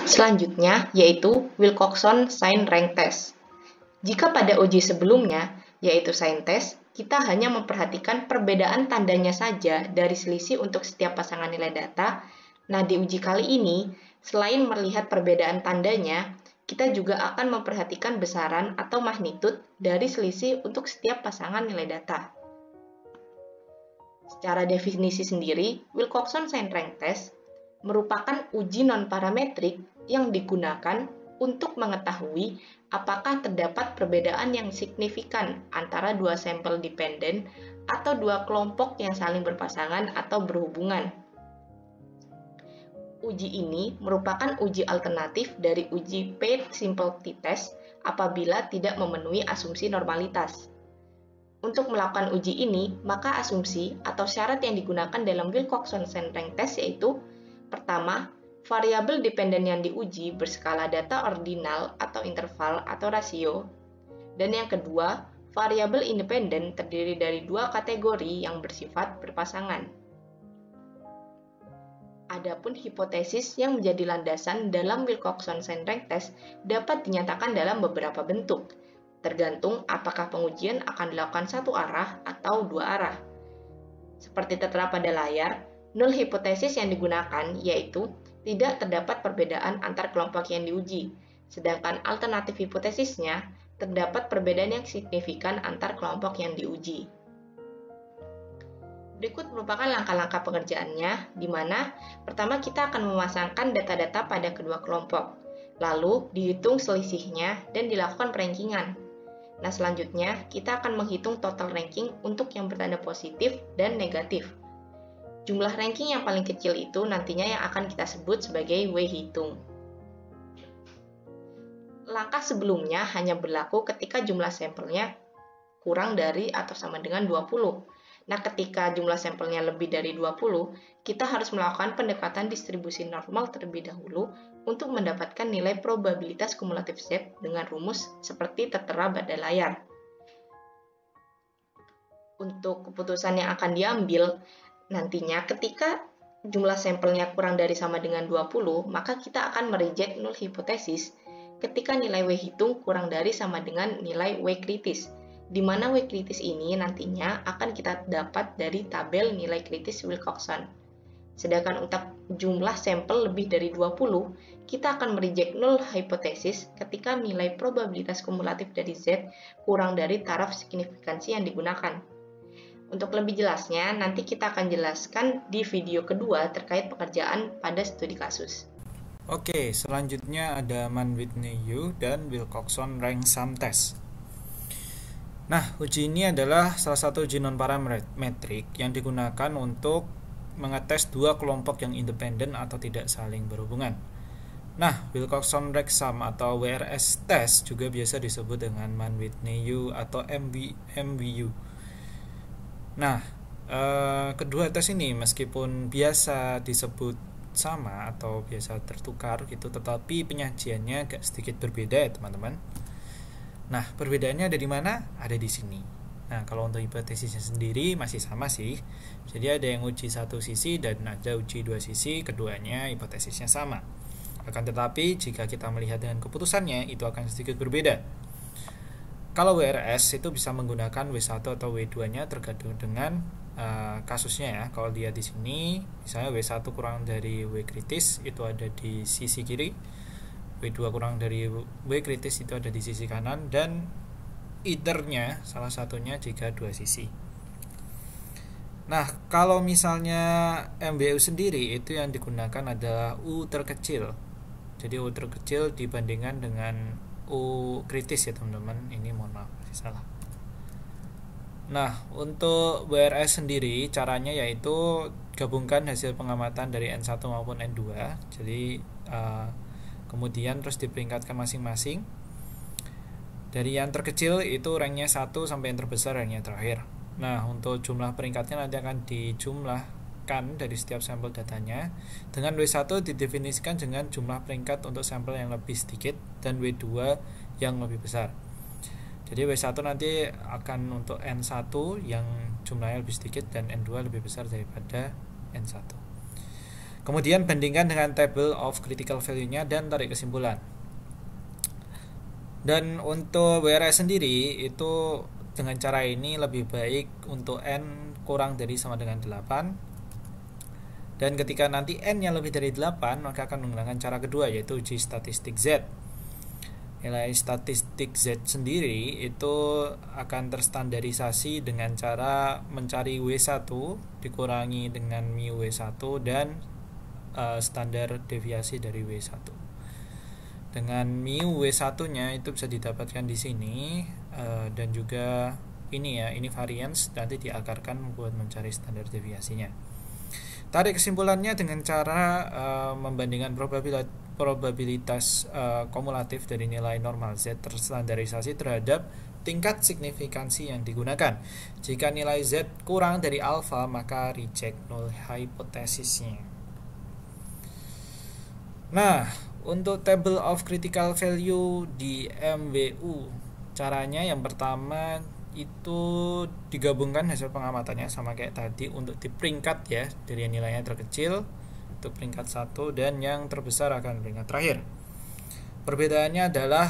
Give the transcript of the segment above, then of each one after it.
Selanjutnya yaitu Wilcoxon Sign Rank Test. Jika pada uji sebelumnya, yaitu sign test, kita hanya memperhatikan perbedaan tandanya saja dari selisih untuk setiap pasangan nilai data. Nah, di uji kali ini, selain melihat perbedaan tandanya, kita juga akan memperhatikan besaran atau magnitud dari selisih untuk setiap pasangan nilai data. Secara definisi sendiri, Wilcoxon Sign Rank Test merupakan uji non-parametrik yang digunakan untuk mengetahui apakah terdapat perbedaan yang signifikan antara dua sampel dependen atau dua kelompok yang saling berpasangan atau berhubungan. Uji ini merupakan uji alternatif dari uji paired simplicity test apabila tidak memenuhi asumsi normalitas. Untuk melakukan uji ini, maka asumsi atau syarat yang digunakan dalam Wilcoxon Sign Rank Test yaitu: pertama, variabel dependen yang diuji berskala data ordinal atau interval atau rasio. Dan yang kedua, variabel independen terdiri dari dua kategori yang bersifat berpasangan. Adapun hipotesis yang menjadi landasan dalam Wilcoxon Sign Rank Test dapat dinyatakan dalam beberapa bentuk, tergantung apakah pengujian akan dilakukan satu arah atau dua arah. Seperti tertera pada layar, null hipotesis yang digunakan yaitu tidak terdapat perbedaan antar kelompok yang diuji, sedangkan alternatif hipotesisnya terdapat perbedaan yang signifikan antar kelompok yang diuji. Berikut merupakan langkah-langkah pengerjaannya, di mana pertama kita akan memasangkan data-data pada kedua kelompok, lalu dihitung selisihnya dan dilakukan perankingan. Nah, selanjutnya kita akan menghitung total ranking untuk yang bertanda positif dan negatif. Jumlah ranking yang paling kecil itu nantinya yang akan kita sebut sebagai W hitung. Langkah sebelumnya hanya berlaku ketika jumlah sampelnya kurang dari atau sama dengan 20. Nah, ketika jumlah sampelnya lebih dari 20, kita harus melakukan pendekatan distribusi normal terlebih dahulu untuk mendapatkan nilai probabilitas kumulatif Z dengan rumus seperti tertera pada layar. Untuk keputusan yang akan diambil, nantinya ketika jumlah sampelnya kurang dari sama dengan 20, maka kita akan mereject null hipotesis ketika nilai W hitung kurang dari sama dengan nilai W kritis, di mana W kritis ini nantinya akan kita dapat dari tabel nilai kritis Wilcoxon. Sedangkan untuk jumlah sampel lebih dari 20, kita akan mereject null hipotesis ketika nilai probabilitas kumulatif dari Z kurang dari taraf signifikansi yang digunakan. Untuk lebih jelasnya, nanti kita akan jelaskan di video kedua terkait pekerjaan pada studi kasus. Oke, selanjutnya ada Mann-Whitney-Yu dan Wilcoxon Rank Sum Test. Nah, uji ini adalah salah satu uji non-parametrik yang digunakan untuk mengetes dua kelompok yang independen atau tidak saling berhubungan. Nah, Wilcoxon Rank Sum atau WRS test juga biasa disebut dengan Mann-Whitney-Yu atau MWU. Nah, kedua tes ini meskipun biasa disebut sama atau biasa tertukar gitu, tetapi penyajiannya agak sedikit berbeda ya teman-teman. Nah, perbedaannya ada di mana? Ada di sini. Nah, kalau untuk hipotesisnya sendiri masih sama sih. Jadi ada yang uji satu sisi dan ada uji dua sisi, keduanya hipotesisnya sama. Akan tetapi jika kita melihat dengan keputusannya itu akan sedikit berbeda. Kalau WRS itu bisa menggunakan W1 atau W2-nya tergantung dengan kasusnya ya. Kalau lihat di sini, misalnya W1 kurang dari W kritis itu ada di sisi kiri, W2 kurang dari W kritis itu ada di sisi kanan, dan either-nya salah satunya jika dua sisi. Nah, kalau misalnya MBU sendiri itu yang digunakan adalah U terkecil. Jadi U terkecil dibandingkan dengan U kritis ya teman-teman. Ini mohon maaf masih salah. Nah, untuk WRS sendiri caranya yaitu gabungkan hasil pengamatan dari N1 maupun N2. Jadi kemudian terus diperingkatkan masing-masing. Dari yang terkecil itu ranknya 1 sampai yang terbesar ranknya terakhir. Nah, untuk jumlah peringkatnya nanti akan dijumlahkan dari setiap sampel datanya. Dengan W1 didefinisikan dengan jumlah peringkat untuk sampel yang lebih sedikit dan W2 yang lebih besar. Jadi W1 nanti akan untuk N1 yang jumlahnya lebih sedikit dan N2 lebih besar daripada N1. Kemudian bandingkan dengan table of critical value-nya dan tarik kesimpulan. Dan untuk WRS sendiri itu dengan cara ini lebih baik untuk n kurang dari sama dengan 8. Dan ketika nanti n-nya lebih dari 8, maka akan menggunakan cara kedua, yaitu uji statistik Z. Nilai statistik Z sendiri itu akan terstandarisasi dengan cara mencari W1 dikurangi dengan mu W1 dan standar deviasi dari W1. Dengan mu W1-nya itu bisa didapatkan di sini, dan juga ini ya, ini variance nanti diakarkan buat mencari standar deviasinya. Tarik kesimpulannya dengan cara membandingkan probabilitas kumulatif dari nilai normal Z terstandarisasi terhadap tingkat signifikansi yang digunakan. Jika nilai Z kurang dari alfa, maka reject null hypothesisnya. Nah, untuk table of critical value di MWU, caranya yang pertama itu digabungkan hasil pengamatannya sama kayak tadi untuk di peringkat ya, dari yang nilainya terkecil untuk peringkat 1 dan yang terbesar akan peringkat terakhir. Perbedaannya adalah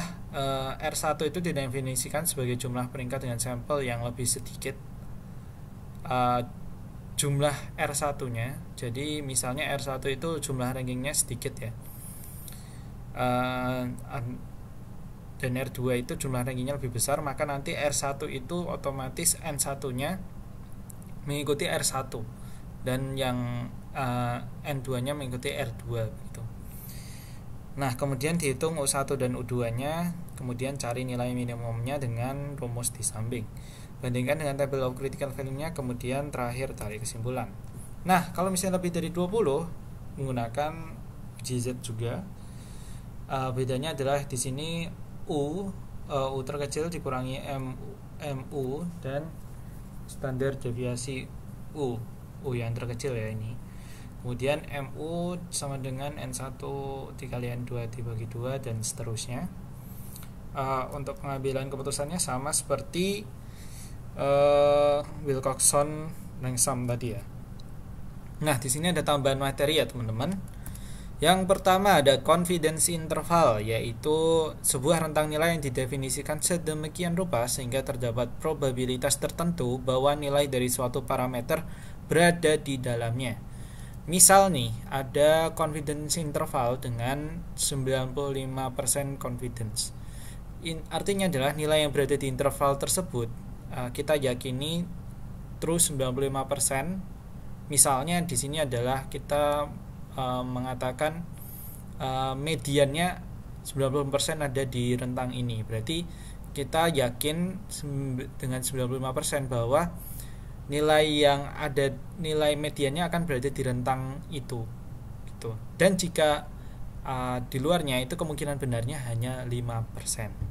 R1 itu didefinisikan sebagai jumlah peringkat dengan sampel yang lebih sedikit jumlah R1-nya. Jadi misalnya R1 itu jumlah rankingnya sedikit ya, dan R2 itu jumlah rankingnya lebih besar, maka nanti R1 itu otomatis N1-nya mengikuti R1 dan yang N2-nya mengikuti R2 gitu. Nah, kemudian dihitung U1 dan U2-nya, kemudian cari nilai minimumnya dengan rumus di samping. Bandingkan dengan table of critical value-nya, kemudian terakhir tarik kesimpulan. Nah, kalau misalnya lebih dari 20 menggunakan GZ juga. Bedanya adalah di sini U terkecil dikurangi MU dan standar deviasi U yang terkecil ya ini. Kemudian MU sama dengan N1 dikali N2 dibagi 2 dan seterusnya. Untuk pengambilan keputusannya sama seperti Wilcoxon-Ransom tadi ya. Nah, di sini ada tambahan materi ya teman-teman. Yang pertama ada confidence interval, yaitu sebuah rentang nilai yang didefinisikan sedemikian rupa sehingga terdapat probabilitas tertentu bahwa nilai dari suatu parameter berada di dalamnya. Misal nih, ada confidence interval dengan 95% confidence. Artinya adalah nilai yang berada di interval tersebut kita yakini true 95%. Misalnya di sini adalah kita mengatakan mediannya 90% ada di rentang ini. Berarti kita yakin dengan 95% bahwa nilai mediannya akan berada di rentang itu gitu. Dan jika di luarnya itu kemungkinan benarnya hanya 5%.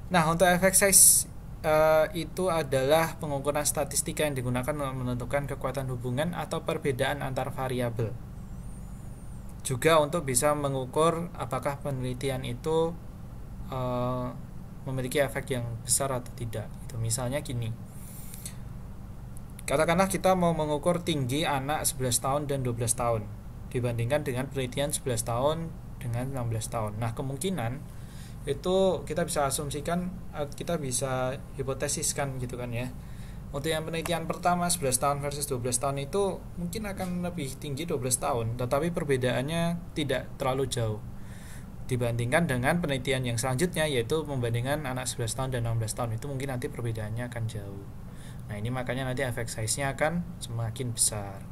Nah, untuk effect size itu adalah pengukuran statistika yang digunakan untuk menentukan kekuatan hubungan atau perbedaan antar variabel. Juga untuk bisa mengukur apakah penelitian itu memiliki efek yang besar atau tidak. Itu misalnya gini. Katakanlah kita mau mengukur tinggi anak 11 tahun dan 12 tahun dibandingkan dengan penelitian 11 tahun dengan 16 tahun. Nah, kemungkinan itu kita bisa asumsikan, kita bisa hipotesiskan gitu kan ya. Untuk yang penelitian pertama 11 tahun versus 12 tahun itu mungkin akan lebih tinggi 12 tahun, tetapi perbedaannya tidak terlalu jauh dibandingkan dengan penelitian yang selanjutnya, yaitu membandingkan anak 11 tahun dan 16 tahun. Itu mungkin nanti perbedaannya akan jauh. Nah, ini makanya nanti efek size-nya akan semakin besar.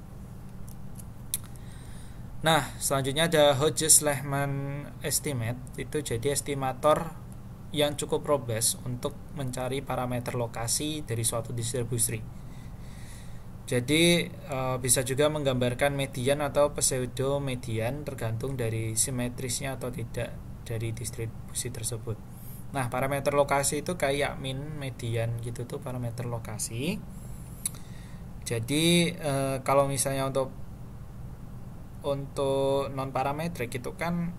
Nah, selanjutnya ada Hodges-Lehmann estimate. Itu jadi estimator yang cukup robust untuk mencari parameter lokasi dari suatu distribusi. Jadi bisa juga menggambarkan median atau pseudo median tergantung dari simetrisnya atau tidak dari distribusi tersebut. Nah, parameter lokasi itu kayak min, median gitu tuh parameter lokasi. Jadi kalau misalnya untuk non parametrik itu kan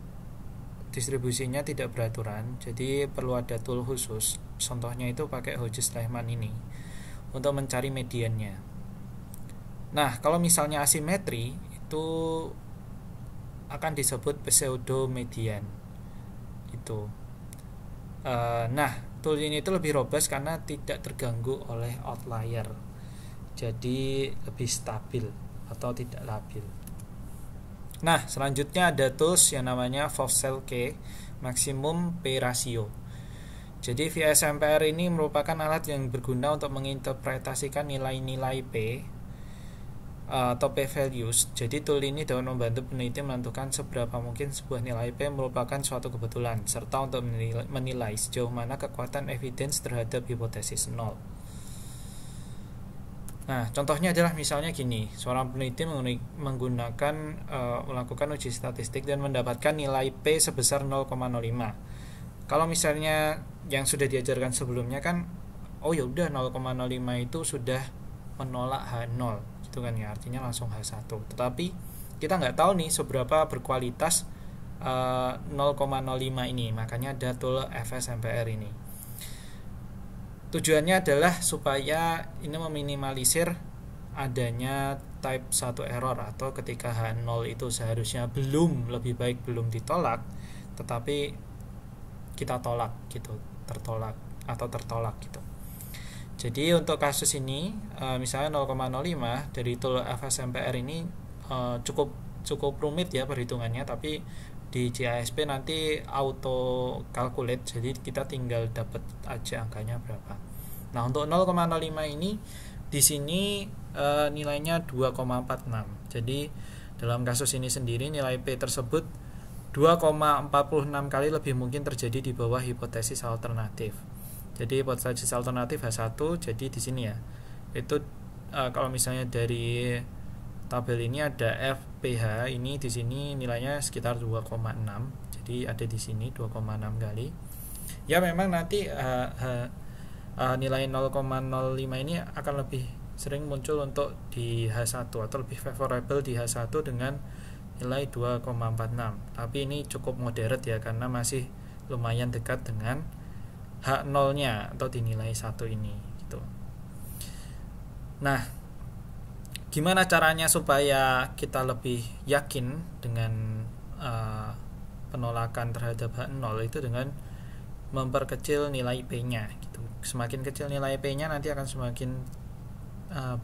distribusinya tidak beraturan, jadi perlu ada tool khusus. Contohnya itu pakai Hodges-Lehmann ini untuk mencari mediannya. Nah, kalau misalnya asimetri itu akan disebut pseudo median itu. Nah, tool ini itu lebih robust karena tidak terganggu oleh outlier, jadi lebih stabil atau tidak labil. Nah, selanjutnya ada tools yang namanya Vosel-K Maximum P Ratio. Jadi VSMPR ini merupakan alat yang berguna untuk menginterpretasikan nilai-nilai P atau P values. Jadi tool ini dapat membantu peneliti menentukan seberapa mungkin sebuah nilai P merupakan suatu kebetulan, serta untuk menilai sejauh mana kekuatan evidence terhadap hipotesis nol. Nah, contohnya adalah misalnya gini, seorang peneliti melakukan uji statistik dan mendapatkan nilai P sebesar 0,05. Kalau misalnya yang sudah diajarkan sebelumnya kan, oh ya udah 0,05 itu sudah menolak H0, gitu kan ya, artinya langsung H1. Tetapi kita nggak tahu nih seberapa berkualitas 0,05 ini, makanya ada tool FSMPR ini. Tujuannya adalah supaya ini meminimalisir adanya type 1 error, atau ketika H0 itu seharusnya lebih baik belum ditolak, tetapi kita tolak gitu, tertolak gitu. Jadi untuk kasus ini misalnya 0,05 dari tool FSMPR ini cukup rumit ya perhitungannya, tapi di CASP nanti auto calculate, jadi kita tinggal dapat aja angkanya berapa. Nah, untuk 0,05 ini di sini nilainya 2,46. Jadi dalam kasus ini sendiri nilai P tersebut 2,46 kali lebih mungkin terjadi di bawah hipotesis alternatif. Jadi hipotesis alternatif H1, jadi di sini ya. Itu kalau misalnya dari tabel ini ada FPH, ini di sini nilainya sekitar 2,6. Jadi ada di sini 2,6 kali. Ya memang nanti nilai 0,05 ini akan lebih sering muncul untuk di H1 atau lebih favorable di H1 dengan nilai 2,46. Tapi ini cukup moderate ya, karena masih lumayan dekat dengan H0-nya atau dinilai 1 ini gitu. Nah, gimana caranya supaya kita lebih yakin dengan penolakan terhadap H0 itu dengan memperkecil nilai P-nya gitu. Semakin kecil nilai P-nya nanti akan semakin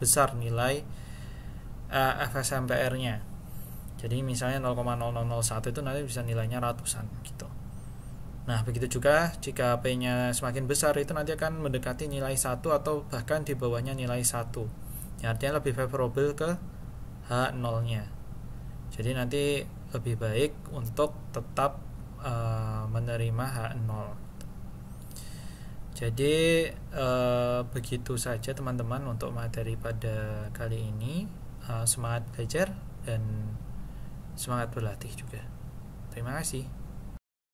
besar nilai FSMPR-nya. Jadi misalnya 0,0001 itu nanti bisa nilainya ratusan gitu. Nah, begitu juga jika P-nya semakin besar itu nanti akan mendekati nilai 1 atau bahkan di bawahnya nilai 1. Ya, artinya lebih favorable ke H0-nya. Jadi nanti lebih baik untuk tetap menerima H0. Jadi begitu saja teman-teman untuk materi pada kali ini. Semangat belajar dan semangat berlatih juga. Terima kasih.